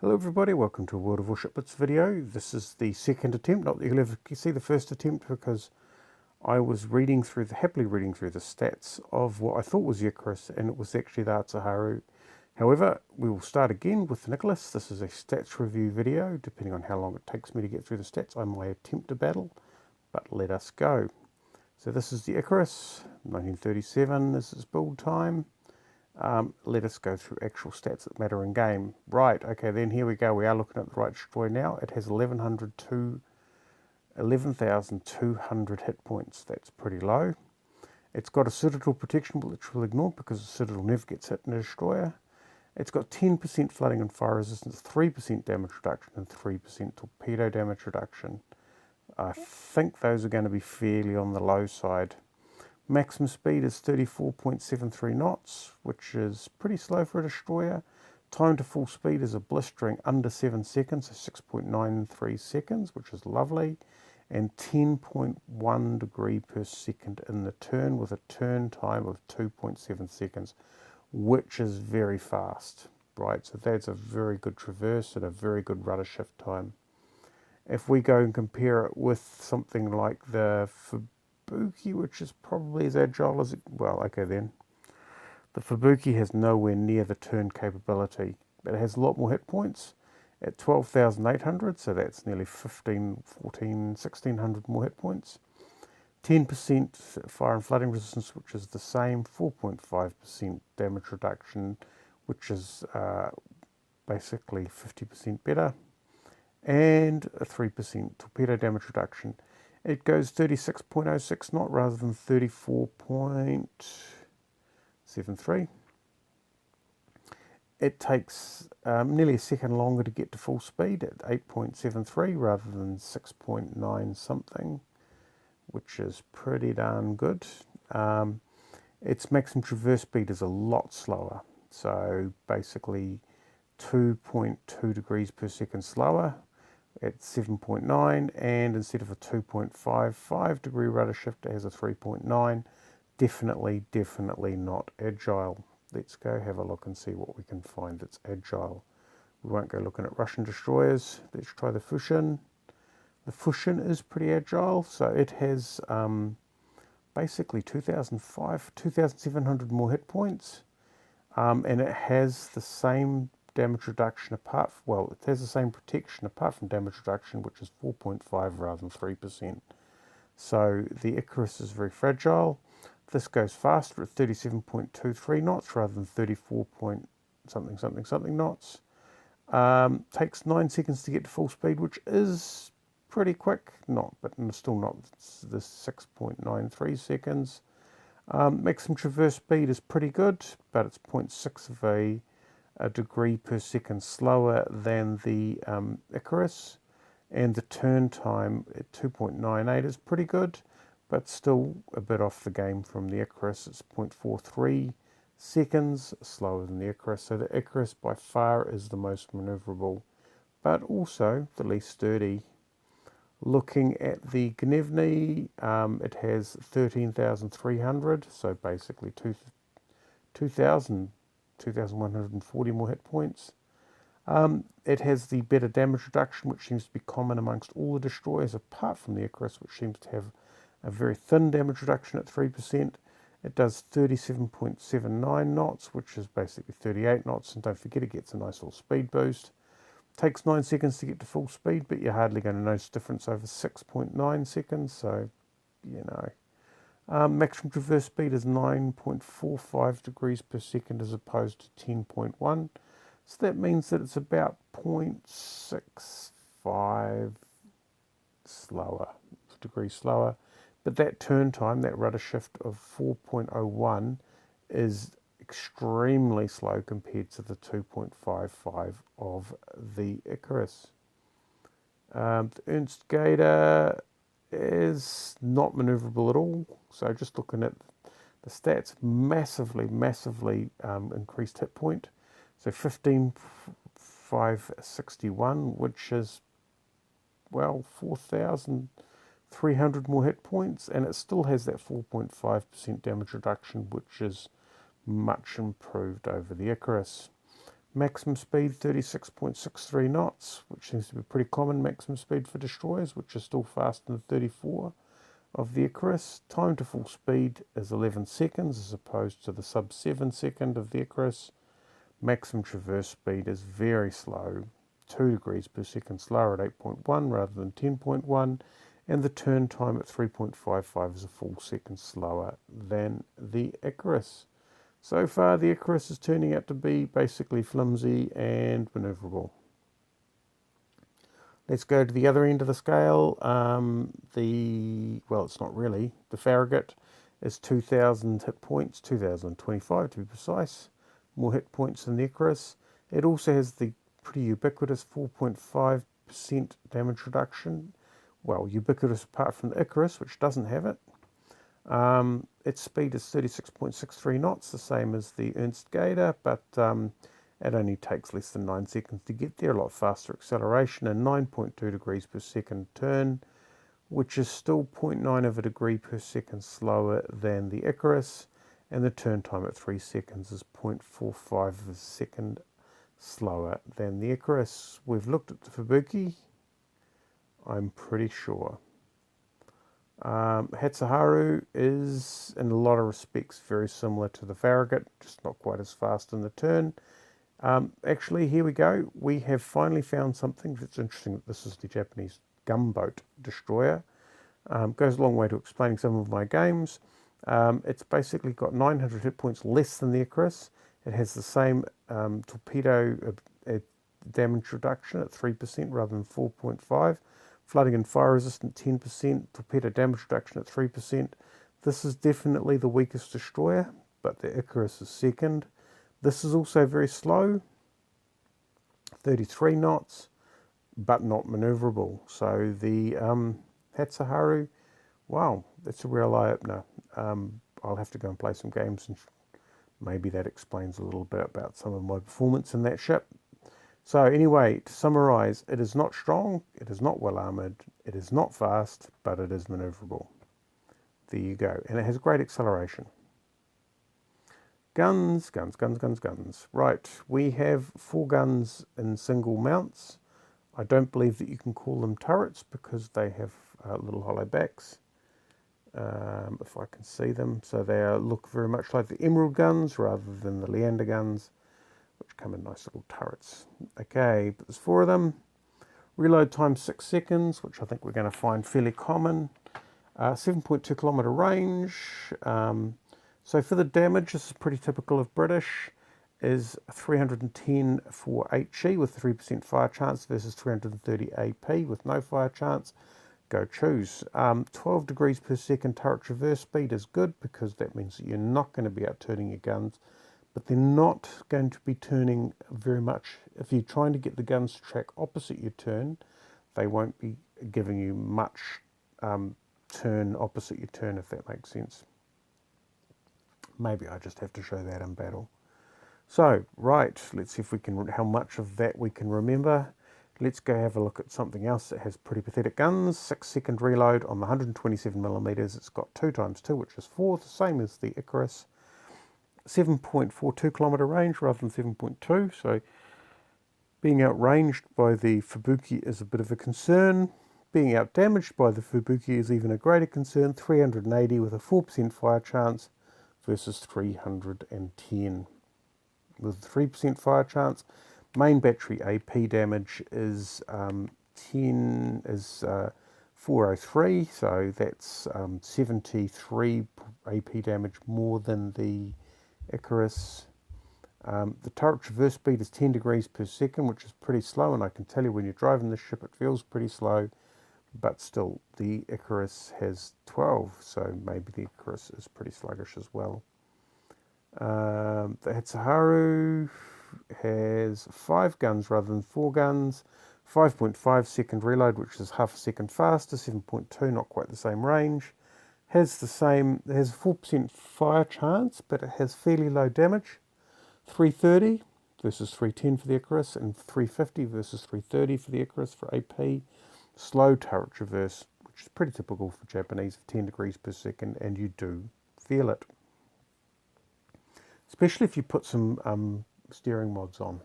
Hello everybody, welcome to a World of Warship Blitz video. This is the second attempt, not that you'll ever see the first attempt because I was happily reading through the stats of what I thought was the Icarus and it was actually the Atsuharu. However, we will start again with the Nicholas. This is a stats review video. Depending on how long it takes me to get through the stats, I might attempt a battle, but let us go. So this is the Icarus, 1937 is its build time. Let us go through actual stats that matter in game. Right, okay, then here we go. We are looking at the right destroyer now. It has 11,200 hit points. That's pretty low. It's got a Citadel protection, which we'll ignore because the Citadel never gets hit in a destroyer. It's got 10% flooding and fire resistance, 3% damage reduction, and 3% torpedo damage reduction. I think those are going to be fairly on the low side. Maximum speed is 34.73 knots, which is pretty slow for a destroyer. Time to full speed is a blistering under 7 seconds, so 6.93 seconds, which is lovely. And 10.1 degree per second in the turn with a turn time of 2.7 seconds, which is very fast, right? So that's a very good traverse and a very good rudder shift time. If we go and compare it with something like the Fubuki, which is probably as agile as it, well, okay then. The Fubuki has nowhere near the turn capability, but it has a lot more hit points at 12,800, so that's nearly 15, 14, 1,600 more hit points. 10% fire and flooding resistance, which is the same, 4.5% damage reduction, which is basically 50% better, and a 3% torpedo damage reduction. It goes 36.06 knot rather than 34.73. It takes nearly a second longer to get to full speed at 8.73 rather than 6.9 something, which is pretty darn good. Its maximum traverse speed is a lot slower, so basically 2.2 degrees per second slower at 7.9, and instead of a 2.55 degree rudder shift, it has a 3.9. Definitely not agile. Let's go have a look and see what we can find that's agile. We won't go looking at Russian destroyers. Let's try the Fushin. The Fushin is pretty agile, so it has basically 2,700 more hit points, and it has the same damage reduction it has the same protection apart from damage reduction, which is 4.5 rather than 3%. So the Icarus is very fragile. This goes faster at 37.23 knots rather than 34 point something knots. Takes 9 seconds to get to full speed, which is pretty quick, but still not the 6.93 seconds. Maximum traverse speed is pretty good, but it's 0.6 of a degree per second slower than the Icarus, and the turn time at 2.98 is pretty good, but still a bit off the game from the Icarus. It's 0.43 seconds slower than the Icarus, so the Icarus by far is the most maneuverable, but also the least sturdy. Looking at the Gnevny, it has 13,300, so basically 2,140 more hit points. It has the better damage reduction, which seems to be common amongst all the destroyers, apart from the Icarus, which seems to have a very thin damage reduction at 3%. It does 37.79 knots, which is basically 38 knots, and don't forget it gets a nice little speed boost. Takes 9 seconds to get to full speed, but you're hardly going to notice difference over 6.9 seconds, so, you know. Maximum traverse speed is 9.45 degrees per second as opposed to 10.1. So that means that it's about 0.65 degrees slower. But that turn time, that rudder shift of 4.01 is extremely slow compared to the 2.55 of the Icarus. The Ernst Gator is not maneuverable at all. So just looking at the stats, massively increased hit point. So 15,561, which is, well, 4,300 more hit points, and it still has that 4.5% damage reduction, which is much improved over the Icarus. Maximum speed 36.63 knots, which seems to be pretty common maximum speed for destroyers, which is still faster than 34 of the Icarus. Time to full speed is 11 seconds as opposed to the sub 7 second of the Icarus. Maximum traverse speed is very slow, 2 degrees per second slower at 8.1 rather than 10.1, and the turn time at 3.55 is a full second slower than the Icarus. So far the Icarus is turning out to be basically flimsy and manoeuvrable. Let's go to the other end of the scale. Well, it's not really. The Farragut is 2,000 hit points, 2,025 to be precise. More hit points than the Icarus. It also has the pretty ubiquitous 4.5% damage reduction. Well, ubiquitous apart from the Icarus, which doesn't have it. Its speed is 36.63 knots, the same as the Ernst Gator, but it only takes less than 9 seconds to get there, a lot faster acceleration, and 9.2 degrees per second turn, which is still 0.9 of a degree per second slower than the Icarus, and the turn time at 3 seconds is 0.45 of a second slower than the Icarus. We've looked at the Fubuki, I'm pretty sure. Hatsuharu is, in a lot of respects, very similar to the Farragut, just not quite as fast in the turn. Actually, here we go. We have finally found something that's interesting. This is the Japanese Gumboat Destroyer. Goes a long way to explaining some of my games. It's basically got 900 hit points less than the Icarus. It has the same torpedo damage reduction at 3% rather than 4.5. Flooding and fire resistant 10%, torpedo damage reduction at 3%. This is definitely the weakest destroyer, but the Icarus is second. This is also very slow, 33 knots, but not maneuverable. So the Hatsuharu, wow, that's a real eye-opener. I'll have to go and play some games, and maybe that explains a little bit about some of my performance in that ship. So anyway, to summarise, it is not strong, it is not well armoured, it is not fast, but it is manoeuvrable. There you go. And it has great acceleration. Guns, guns, guns, guns, guns. Right, we have 4 guns in single mounts. I don't believe that you can call them turrets because they have little hollow backs. If I can see them. So they look very much like the Emerald guns rather than the Leander guns, which come in nice little turrets. Okay, but there's 4 of them. Reload time 6 seconds, which I think we're going to find fairly common. 7.2 kilometre range. So for the damage, this is pretty typical of British, is 310 for HE with 3% fire chance versus 330 AP with no fire chance. Go choose. 12 degrees per second turret traverse speed is good because that means that you're not going to be out turning your guns, but they're not going to be turning very much. If you're trying to get the guns to track opposite your turn, they won't be giving you much turn opposite your turn, if that makes sense. Maybe I just have to show that in battle. So, right, let's see if we can, how much of that we can remember. Let's go have a look at something else that has pretty pathetic guns. 6-second reload on the 127mm. It's got 2 times 2, which is 4, the same as the Icarus. 7.42 kilometre range rather than 7.2, so being outranged by the Fubuki is a bit of a concern. Being outdamaged by the Fubuki is even a greater concern. 380 with a 4% fire chance versus 310 with 3% fire chance. Main battery AP damage is 403, so that's 73 AP damage more than the Icarus. The turret traverse speed is 10 degrees per second, which is pretty slow, and I can tell you when you're driving this ship it feels pretty slow, but still the Icarus has 12, so maybe the Icarus is pretty sluggish as well. The Hatsuharu has 5 guns rather than 4 guns, 5.5 second reload, which is half a second faster, 7.2, not quite the same range. Has the same, it has a 4% fire chance, but it has fairly low damage. 330 versus 310 for the Icarus, and 350 versus 330 for the Icarus for AP. Slow turret traverse, which is pretty typical for Japanese, 10 degrees per second, and you do feel it. Especially if you put some steering mods on.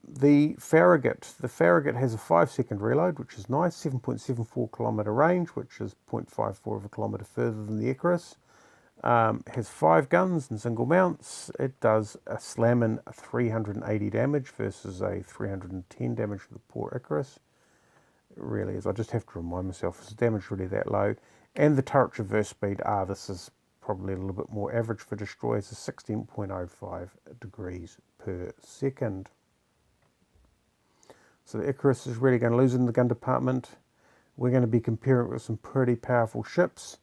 The Farragut has a 5-second reload, which is nice, 7.74 kilometre range, which is 0.54 of a kilometre further than the Icarus. Has 5 guns and single mounts. It does a slamming 380 damage versus a 310 damage for the poor Icarus. It really is. I just have to remind myself, is the damage really that low? And the turret traverse speed, this is probably a little bit more average for destroyers, is 16.05 degrees per second. So the Icarus is really going to lose in the gun department. We're going to be comparing it with some pretty powerful ships.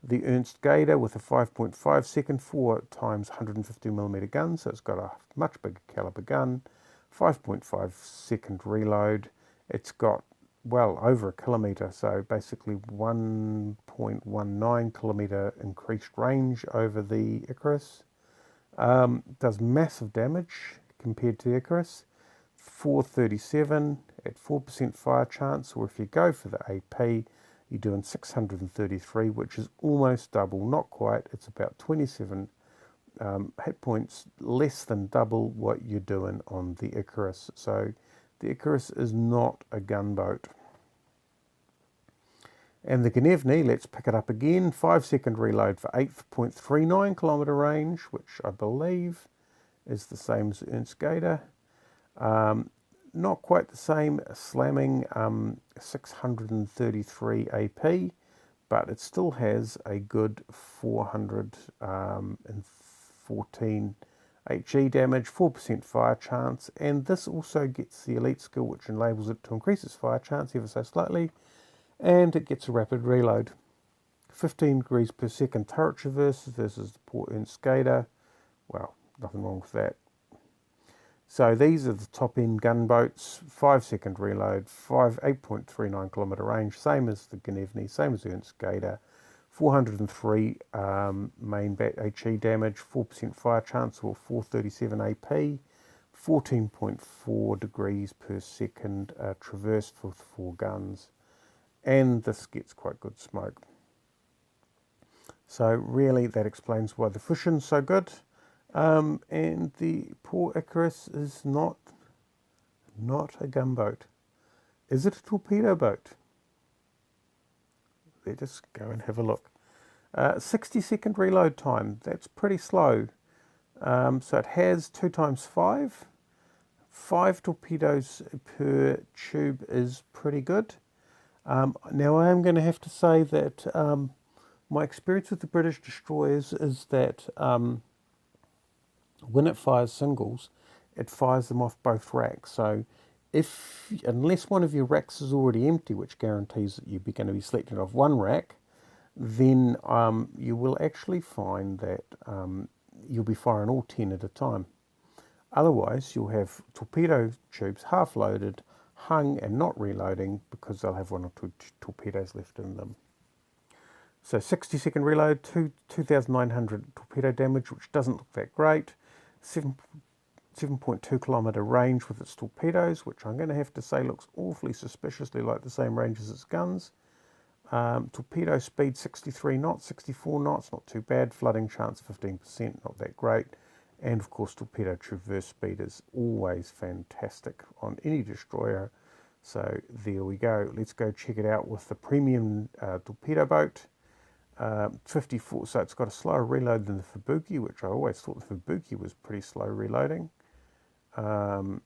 The Ernst Gator with a 5.5 second 4 times 150mm gun, so it's got a much bigger caliber gun. 5.5 second reload. It's got well over a kilometre, so basically 1.19 kilometre increased range over the Icarus. Does massive damage compared to the Icarus. 437 at 4% fire chance, or if you go for the AP, you're doing 633, which is almost double, not quite. It's about 27 hit points, less than double what you're doing on the Icarus. So the Icarus is not a gunboat. And the Gnevny, let's pick it up again. 5-second reload for 8.39 kilometre range, which I believe is the same as Ernst Gator. Not quite the same, slamming 633 AP, but it still has a good 414 HE damage, 4% fire chance, and this also gets the elite skill, which enables it to increase its fire chance ever so slightly, and it gets a rapid reload. 15 degrees per second turret traverse versus the poor Ernst Gator. Well, nothing wrong with that. So these are the top end gunboats, 5-second reload, 8.39 kilometre range, same as the Gnevny, same as the Ernst Gator, 403 main HE damage, 4% fire chance or 437 AP, 14.4 degrees per second traverse for 4 guns, and this gets quite good smoke. So really that explains why the Fusion's so good. And the poor Icarus is not a gunboat. Is it a torpedo boat? Let's just go and have a look. 60-second reload time. That's pretty slow. So it has 2 times 5. 5 torpedoes per tube is pretty good. Now I am going to have to say that my experience with the British destroyers is that when it fires singles, it fires them off both racks. So unless one of your racks is already empty, which guarantees that you're going to be selecting off one rack, then you will actually find that you'll be firing all 10 at a time. Otherwise, you'll have torpedo tubes half loaded, hung and not reloading because they'll have 1 or 2 torpedoes left in them. So 60-second reload, 2,900 torpedo damage, which doesn't look that great. 7.2 kilometre range with its torpedoes, which I'm going to have to say looks awfully suspiciously like the same range as its guns. Torpedo speed 63 knots, 64 knots, not too bad. Flooding chance 15%, not that great. And of course torpedo traverse speed is always fantastic on any destroyer. So there we go. Let's go check it out with the premium torpedo boat. 54, so it's got a slower reload than the Fubuki, which I always thought the Fubuki was pretty slow reloading. The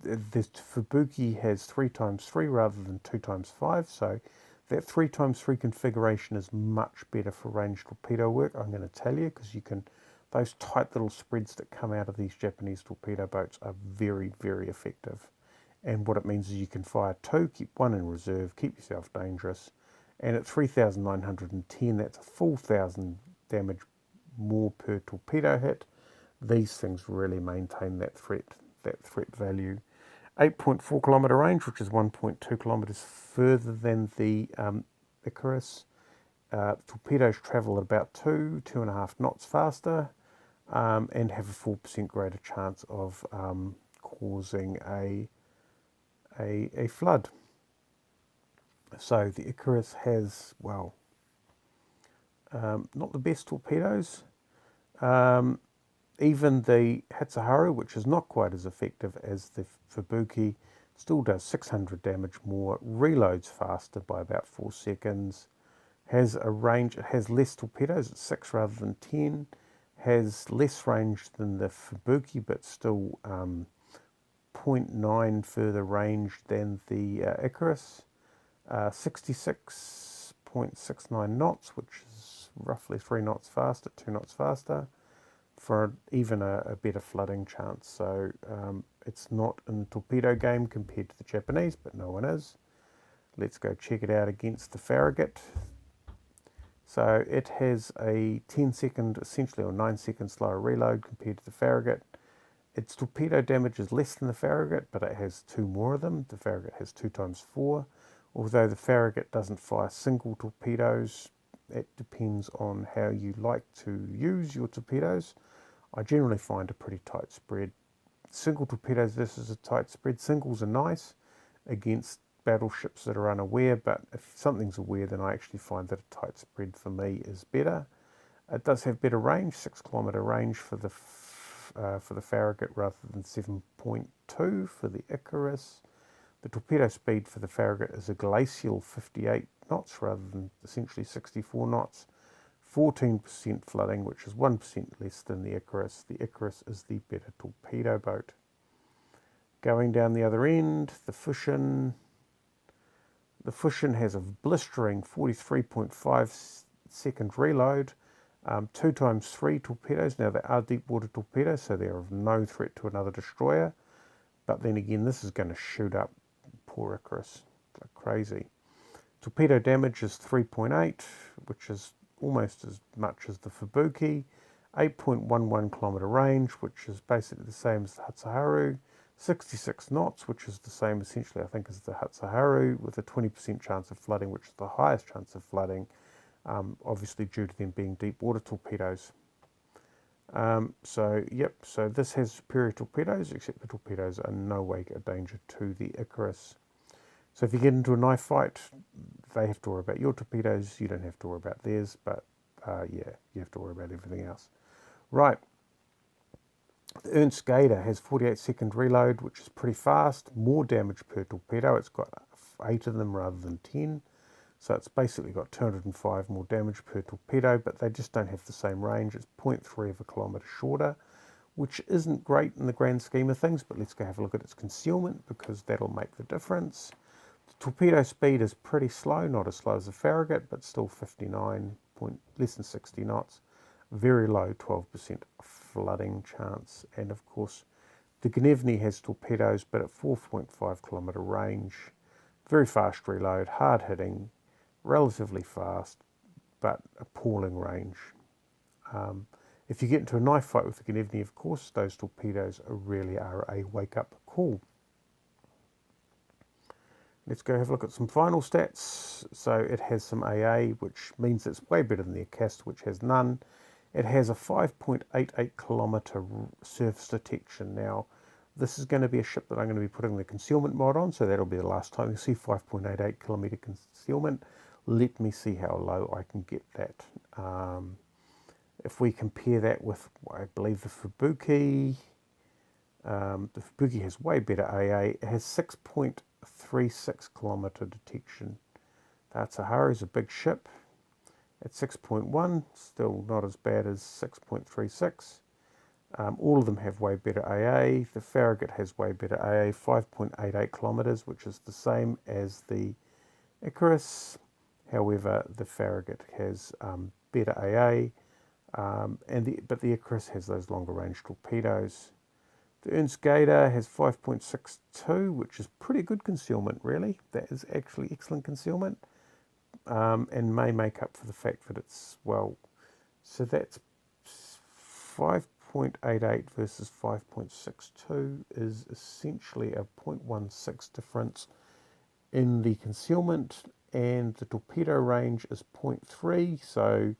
Fubuki has 3 times 3 rather than 2 times 5, so that 3 times 3 configuration is much better for ranged torpedo work, I'm going to tell you, because you can, those tight little spreads that come out of these Japanese torpedo boats are very, very effective. And what it means is you can fire 2, keep 1 in reserve, keep yourself dangerous. And at 3,910, that's a full 1,000 damage more per torpedo hit. These things really maintain that threat value. 8.4 kilometre range, which is 1.2 kilometres further than the Icarus. Torpedoes travel at about 2.5 knots faster, and have a 4% greater chance of causing a flood. So the Icarus has, well, not the best torpedoes. even the Hatsuharu, which is not quite as effective as the Fubuki, still does 600 damage more, reloads faster by about 4 seconds, has a range, it has less torpedoes, it's 6 rather than 10, has less range than the Fubuki, but still 0.9 further range than the Icarus, 66.69 knots, which is roughly 3 knots faster, 2 knots faster, for even a better flooding chance. So it's not in the torpedo game compared to the Japanese, but no one is. Let's go check it out against the Farragut. So it has a 10-second, essentially, or 9-second slower reload compared to the Farragut. Its torpedo damage is less than the Farragut, but it has 2 more of them. The Farragut has 2 times 4. Although the Farragut doesn't fire single torpedoes, it depends on how you like to use your torpedoes. I generally find a pretty tight spread. Single torpedoes, this is a tight spread. Singles are nice against battleships that are unaware, but if something's aware, then I actually find that a tight spread for me is better. It does have better range, 6 kilometre range for the Farragut rather than 7.2 for the Icarus. The torpedo speed for the Farragut is a glacial 58 knots rather than essentially 64 knots. 14% flooding, which is 1% less than the Icarus. The Icarus is the better torpedo boat. Going down the other end, the Fushun. The Fushun has a blistering 43.5 second reload, 2 times 3 torpedoes. Now, they are deep water torpedoes, so they're of no threat to another destroyer. But then again, this is going to shoot up poor Icarus like crazy. Torpedo damage is 3.8, which is almost as much as the Fubuki. 8.11 kilometre range, which is basically the same as the Hatsuharu. 66 knots, which is the same essentially, I think, as the Hatsuharu, with a 20% chance of flooding, which is the highest chance of flooding, obviously due to them being deep water torpedoes. So this has superior torpedoes, except the torpedoes are in no way a danger to the Icarus. So if you get into a knife fight, they have to worry about your torpedoes, you don't have to worry about theirs, but you have to worry about everything else. Right, the Ernst Gator has 48-second reload, which is pretty fast, more damage per torpedo. It's got 8 of them rather than 10, so it's basically got 205 more damage per torpedo, but they just don't have the same range. It's 0.3 of a kilometre shorter, which isn't great in the grand scheme of things, but let's go have a look at its concealment, because that'll make the difference. The torpedo speed is pretty slow, not as slow as the Farragut, but still 59, less than 60 knots. Very low, 12% flooding chance. And of course, the Gniewny has torpedoes, but at 4.5 kilometre range. Very fast reload, hard hitting, relatively fast, but appalling range. If you get into a knife fight with the Gniewny, of course, those torpedoes really are a wake-up call. Let's go have a look at some final stats. So it has some AA, which means it's way better than the Acast, which has none. It has a 5.88 kilometre surface detection. Now, this is going to be a ship that I'm going to be putting the concealment mod on, so that'll be the last time you see 5.88 kilometre concealment. Let me see how low I can get that. If we compare that with, I believe, the Fubuki has way better AA. It has 6.36 kilometre detection. That's is a big ship. At 6.1, still not as bad as 6.36. All of them have way better AA. The Farragut has way better AA, 5.88 kilometres, which is the same as the Icarus. However, the Farragut has better AA, but the Icarus has those longer range torpedoes. The Ernst Gator has 5.62, which is pretty good concealment, really. That is actually excellent concealment. And may make up for the fact that it's, well, so that's 5.88 versus 5.62 is essentially a 0.16 difference in the concealment, and the torpedo range is 0.3, so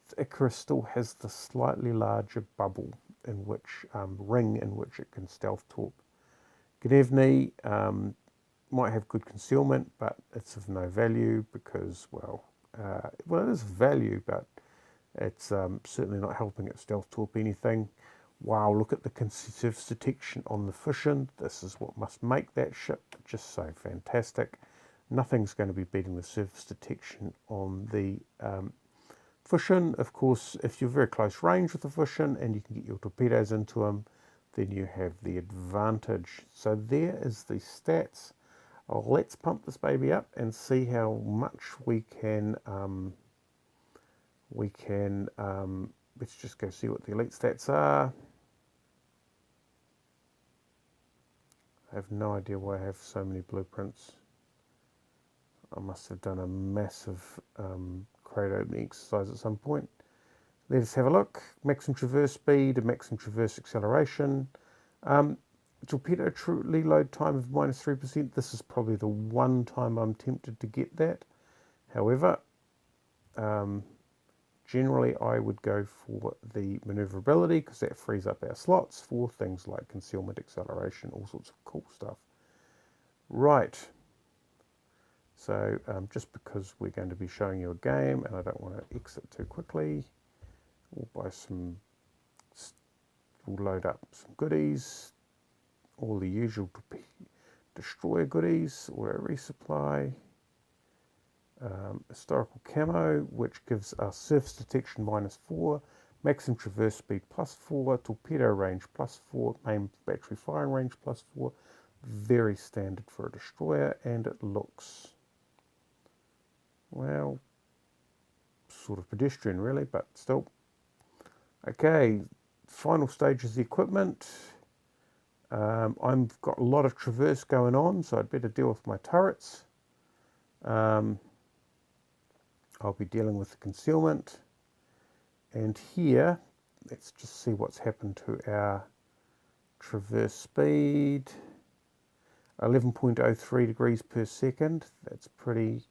the Icarus still has the slightly larger bubble in which, ring in which it can stealth torp. Gniewny might have good concealment, but it's of no value because, well, it is value, but it's certainly not helping it stealth torp anything. Wow, look at the surface detection on the Fission. This is what must make that ship just so fantastic. Nothing's going to be beating the surface detection on the Fission. Of course, if you're very close range with the Fission and you can get your torpedoes into them, then you have the advantage. So there is the stats. Let's pump this baby up and see how much we can, let's just go see what the elite stats are. I have no idea why I have so many blueprints. I must have done a massive crate opening exercise at some point. Let us have a look. Maximum traverse speed and maximum traverse acceleration. Torpedo true reload time of -3%. This is probably the one time I'm tempted to get that. However, generally I would go for the maneuverability because that frees up our slots for things like concealment, acceleration, all sorts of cool stuff. Right. So just because we're going to be showing you a game and I don't want to exit too quickly, we'll load up some goodies, all the usual destroyer goodies, auto resupply, historical camo, which gives us surface detection -4, maximum traverse speed +4, torpedo range +4, main battery firing range +4, very standard for a destroyer, and it looks, well, sort of pedestrian really, but still. Okay, final stage is the equipment. I've got a lot of traverse going on, so I'd better deal with my turrets. I'll be dealing with the concealment. And here, let's just see what's happened to our traverse speed. 11.03 degrees per second. That's pretty.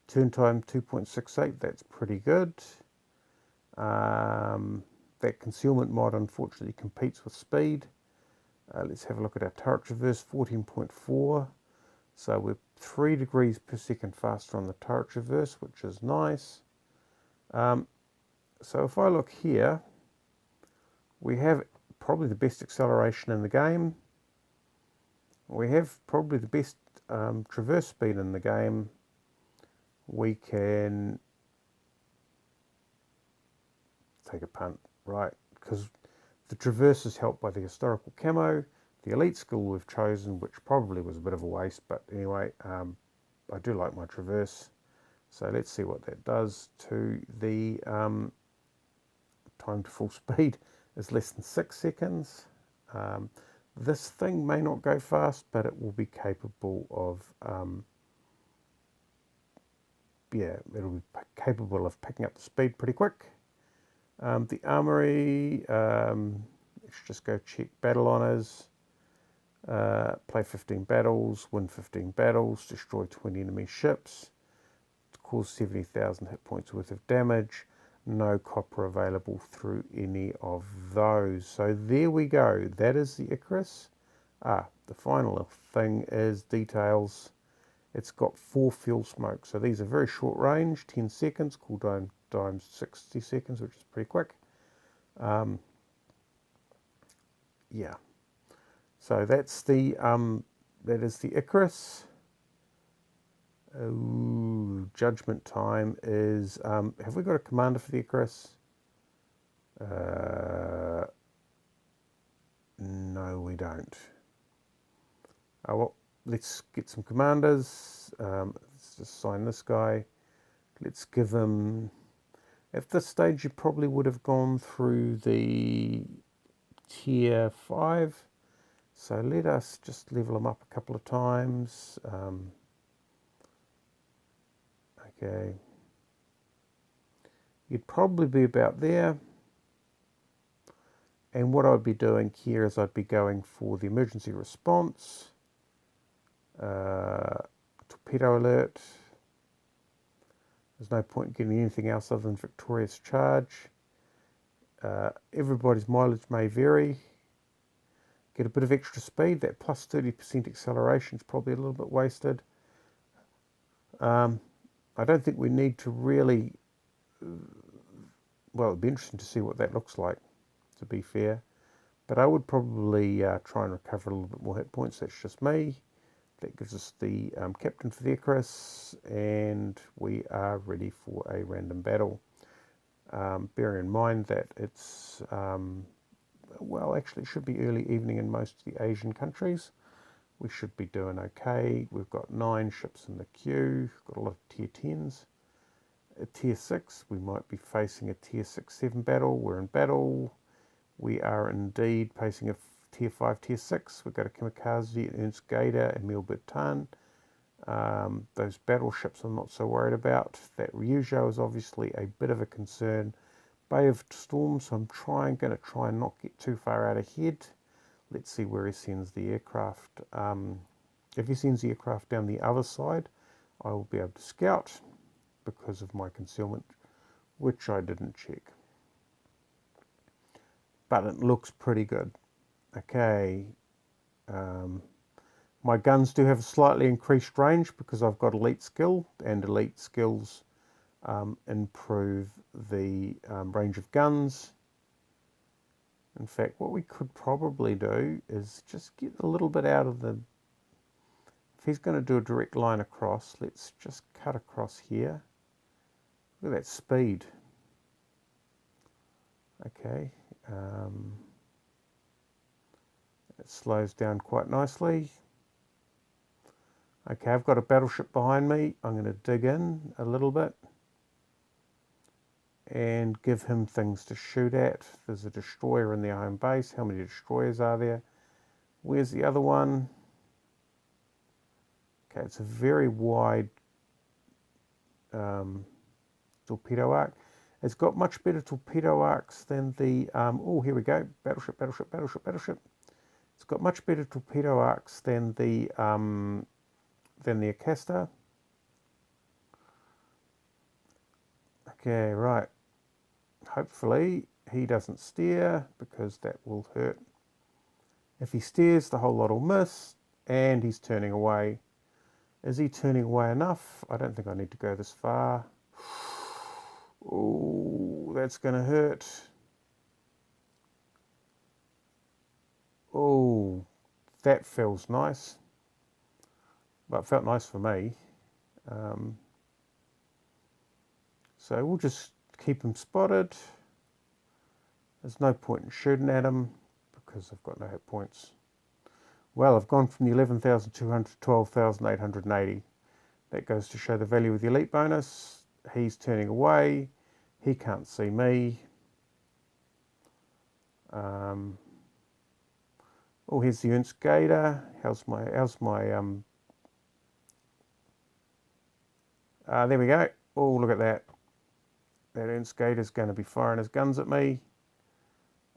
Turn time 2.68. That's pretty good. That concealment mod unfortunately competes with speed. Let's have a look at our turret traverse, 14.4. So we're 3 degrees per second faster on the turret traverse, which is nice. So if I look here, we have probably the best acceleration in the game. We have probably the best traverse speed in the game. We can take a punt, right? Because the traverse is helped by the historical camo, the elite skill we've chosen, which probably was a bit of a waste, but anyway, I do like my traverse. So let's see what that does to the time to full speed is less than 6 seconds. This thing may not go fast, but it will be capable of, it'll be capable of picking up the speed pretty quick. The armory, let's just go check battle honors. Play 15 battles, win 15 battles, destroy 20 enemy ships, cause 70,000 hit points worth of damage. No copper available through any of those. So there we go. That is the Icarus. The final thing is details. It's got 4 fuel smokes. So these are very short range, 10 seconds, cooldown times 60 seconds, which is pretty quick. Yeah. So that's the that is the Icarus. Judgment time is, have we got a commander for the Icarus? No, we don't. Oh, well, let's get some commanders. Let's just assign this guy. Let's give him, at this stage you probably would have gone through the tier 5. So let us just level him up a couple of times. Okay. You'd probably be about there. And what I'd be doing here is I'd be going for the emergency response. Torpedo alert. There's no point in getting anything else other than victorious charge. Everybody's mileage may vary. Get a bit of extra speed. That plus 30% acceleration is probably a little bit wasted. I don't think we need to really, well, it'd be interesting to see what that looks like, to be fair. But I would probably try and recover a little bit more hit points. That's just me. That gives us the captain for the Icarus, and we are ready for a random battle. Bear in mind that it's, well, actually it should be early evening in most of the Asian countries. We should be doing okay. We've got 9 ships in the queue, got a lot of tier 10s. A tier 6, we might be facing a tier 6-7 battle. We're in battle. We are indeed facing a tier 5, tier 6. We've got a Kamikaze, Ernst Gator, Emil Bertin. Those battleships I'm not so worried about. That Ryujo is obviously a bit of a concern. Bay of Storm, so I'm going to try and not get too far out ahead. Let's see where he sends the aircraft. If he sends the aircraft down the other side, I will be able to scout because of my concealment, which I didn't check. But it looks pretty good. Okay. My guns do have a slightly increased range because I've got elite skill, and elite skills improve the range of guns. In fact, what we could probably do is just get a little bit out of the... If he's going to do a direct line across, let's just cut across here. Look at that speed. Okay. It slows down quite nicely. Okay, I've got a battleship behind me. I'm going to dig in a little bit and give him things to shoot at. There's a destroyer in their home base. How many destroyers are there? Where's the other one? Okay, it's a very wide torpedo arc. It's got much better torpedo arcs than the... oh, here we go. Battleship, battleship, battleship, battleship. It's got much better torpedo arcs than the Acasta. Okay, right. Hopefully he doesn't steer because that will hurt. If he steers, the whole lot will miss, and he's turning away. Is he turning away enough? I don't think I need to go this far. Oh, that's going to hurt. Oh, that feels nice. Well, it felt nice for me. So we'll just keep him spotted. There's no point in shooting at him because I've got no hit points. Well, I've gone from the 11,200 to 12,880. That goes to show the value of the elite bonus. He's turning away. He can't see me. Oh, here's the Ernst Gator. How's my there we go. Oh, look at that. That Ernst Gator's going to be firing his guns at me.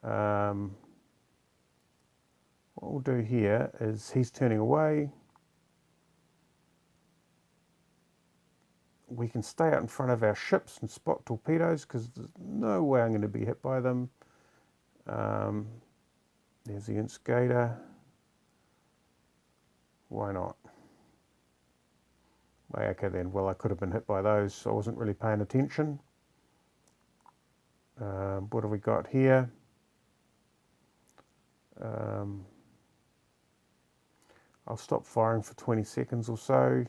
What we'll do here is he's turning away. We can stay out in front of our ships and spot torpedoes because there's no way I'm going to be hit by them. There's the Ernst Gator. Why not? Okay then, well I could have been hit by those, so I wasn't really paying attention. What have we got here? I'll stop firing for 20 seconds or so,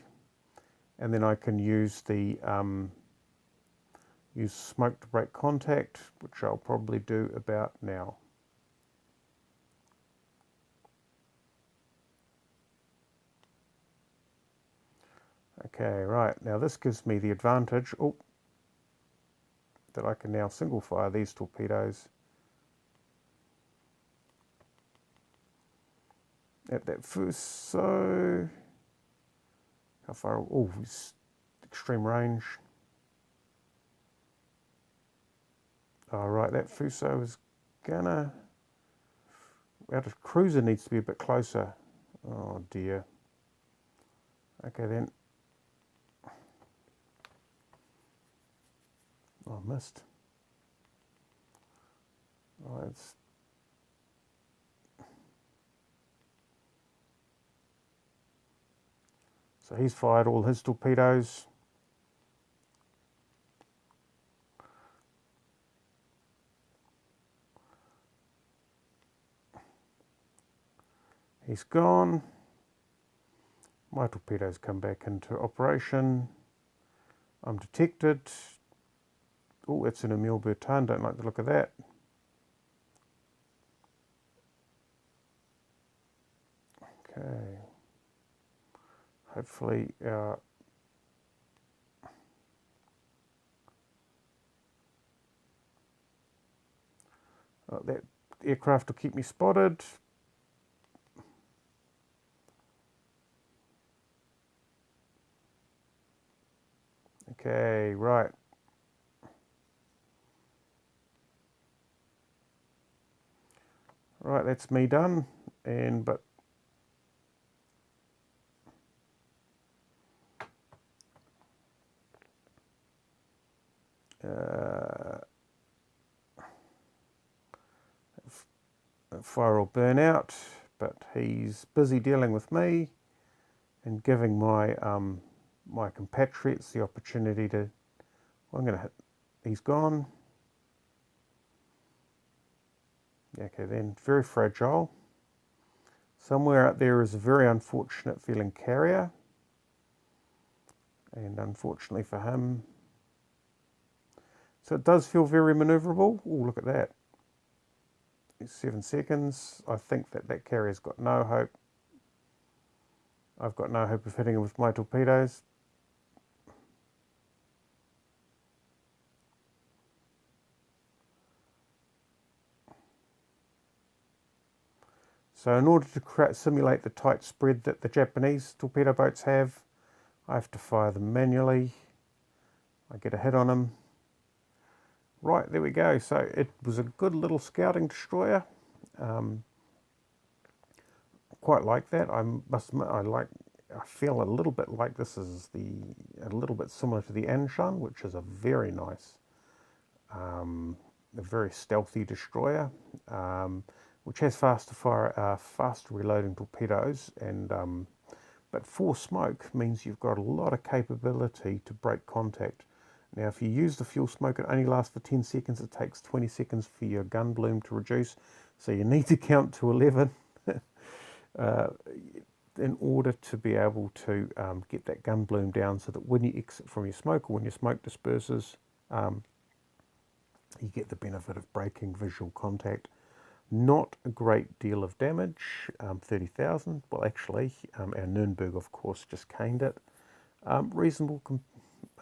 and then I can use the use smoke to break contact, which I'll probably do about now. Okay, right, now this gives me the advantage that I can now single fire these torpedoes at that first. So how far? Oh, it's extreme range. All right, that Fuso is gonna... Our cruiser needs to be a bit closer. Oh dear. Okay then. Oh, I missed. Right, so he's fired all his torpedoes. He's gone. My torpedoes come back into operation. I'm detected. Oh, it's an Emile Bertin, don't like the look of that. Okay. Hopefully our that aircraft will keep me spotted. Okay, right. Right, that's me done. But fire will burn out, but he's busy dealing with me and giving my my compatriots the opportunity to. Well, I'm going to hit. He's gone. Okay, then very fragile. Somewhere out there is a very unfortunate feeling carrier, and unfortunately for him, so it does feel very manoeuvrable. Oh, look at that. 7 seconds. I think that carrier's got no hope. I've got no hope of hitting him with my torpedoes. So in order to simulate the tight spread that the Japanese torpedo boats have, I have to fire them manually. I get a hit on him. Right, there we go. So it was a good little scouting destroyer. Quite like that. I must admit, I feel a little bit like this is a little bit similar to the Anshan, which is a very nice, a very stealthy destroyer, which has faster reloading torpedoes, and but 4 smoke means you've got a lot of capability to break contact. Now, if you use the fuel smoke, it only lasts for 10 seconds. It takes 20 seconds for your gun bloom to reduce. So you need to count to 11 in order to be able to get that gun bloom down, so that when you exit from your smoke, or when your smoke disperses, you get the benefit of breaking visual contact. Not a great deal of damage, 30,000. Well, actually, our Nuremberg, of course, just caned it. Reasonable.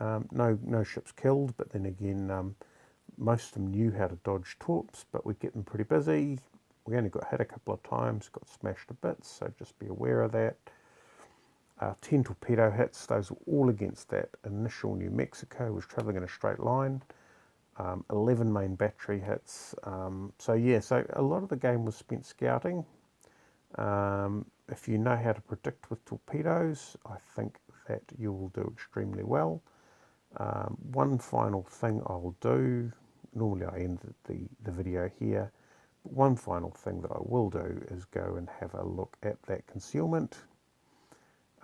No ships killed, but then again, most of them knew how to dodge torps, but we get them pretty busy. We only got hit a couple of times, got smashed to bits, so just be aware of that. 10 torpedo hits, those were all against that initial New Mexico, was travelling in a straight line. 11 main battery hits. So yeah, so a lot of the game was spent scouting. If you know how to predict with torpedoes, I think that you will do extremely well. One final thing I'll do, normally I end the video here, but one final thing that I will do is go and have a look at that concealment.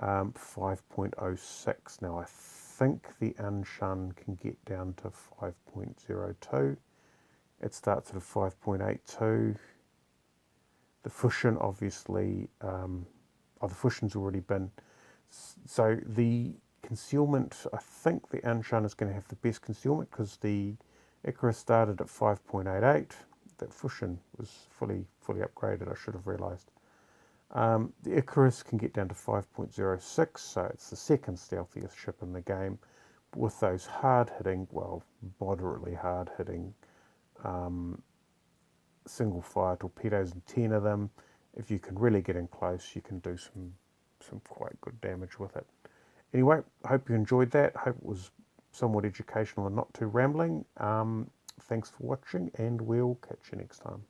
5.06. Now I think the Anshan can get down to 5.02. It starts at a 5.82. The Fusion obviously, the Fusion's already been, so the concealment, I think the Anshan is going to have the best concealment, because the Icarus started at 5.88. That Fusion was fully upgraded, I should have realised. The Icarus can get down to 5.06, so it's the second stealthiest ship in the game. But with those hard-hitting, well, moderately hard-hitting single-fire torpedoes, and 10 of them, if you can really get in close, you can do some quite good damage with it. Anyway, I hope you enjoyed that. I hope it was somewhat educational and not too rambling. Thanks for watching, and we'll catch you next time.